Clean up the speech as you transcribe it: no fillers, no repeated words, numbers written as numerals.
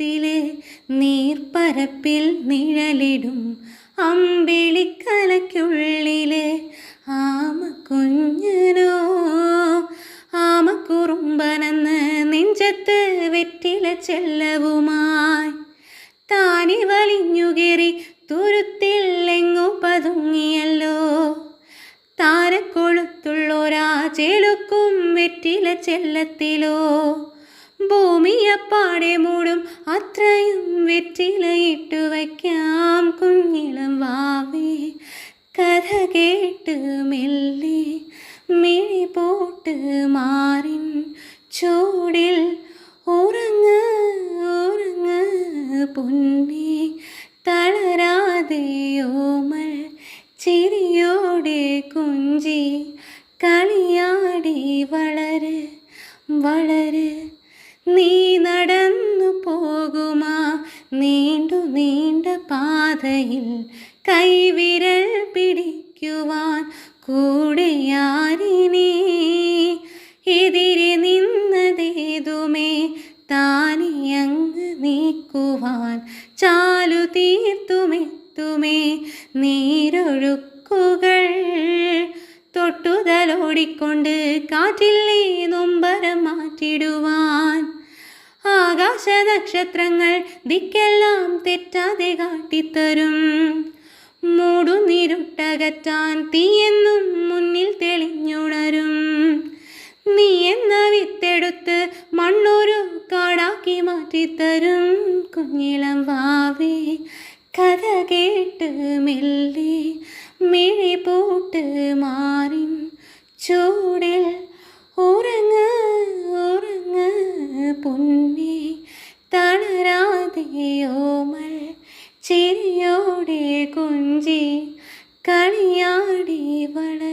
കാട്ടിലെ നീർപ്പരപ്പിൽ നിഴലിടും അമ്പിളിക്കലയ്ക്കുള്ളിലെ ആമക്കുഞ്ഞനോ ആമക്കുറുമ്പനെന്ന് നെഞ്ചത്ത് വെറ്റില ചെല്ലവുമായി താനി വലിഞ്ഞുകേറി തുരുത്തിൽ എങ്ങു പതുങ്ങിയല്ലോ. താരക്കൊളുത്തുള്ളോരാ ചെലുക്കും വെറ്റില ചെല്ലത്തിലോ. ഭൂമിയപ്പാടെ മൂടും അത്രയും വെറ്റിലയിട്ടു വയ്ക്കാം കുഞ്ഞിളം വാവേ. കഥ കേട്ട് മെല്ലെ മിഴി പോട്ട് മാറിൻ ചൂടിൽ ഉറങ്ങ് ഉറങ്ങ് പൊന്നേ. തളരാതെയോമൽ ചിരിയോടെ കുഞ്ചി കളിയാടി വളര് വളര്. നീ നടന്നു പോകുമാ നീണ്ടു നീണ്ട പാതയിൽ കൈവിരൽ പിടിക്കുവാൻ കൂടെയാരിനി. എതിരെ നിന്നതേതുമേ താനിയങ്ങ് നീക്കുവാൻ ചാലു തീർത്തുമെത്തുമേ നീരൊഴുക്കുകൾ. തൊട്ടുതലോടിക്കൊണ്ട് കാറ്റില്ലേ നൊമ്പരം മാറ്റിടുവാൻ. ആകാശ നക്ഷത്രങ്ങൾ ദിക്കെല്ലാം തെറ്റാതെ കാട്ടിത്തരും. മൂടുന്നിരുട്ടകറ്റാൻ തീയെന്നും മുന്നിൽ തെളിഞ്ഞുണരും. നീ എന്ന വിത്തെടുത്ത് മണ്ണൊരു കാടാക്കി മാറ്റിത്തരും കുഞ്ഞിളം വാവേ. കഥ കേട്ട് മെല്ലെ മിഴി പോട്ട് മാറിൻ ചൂടിൽ ഉറങ്ങ് ഉറങ്ങ് പൊന്നേ. തളരാതെയോമൽ ചിരിയോടെ കുഞ്ചി കളിയാടി വള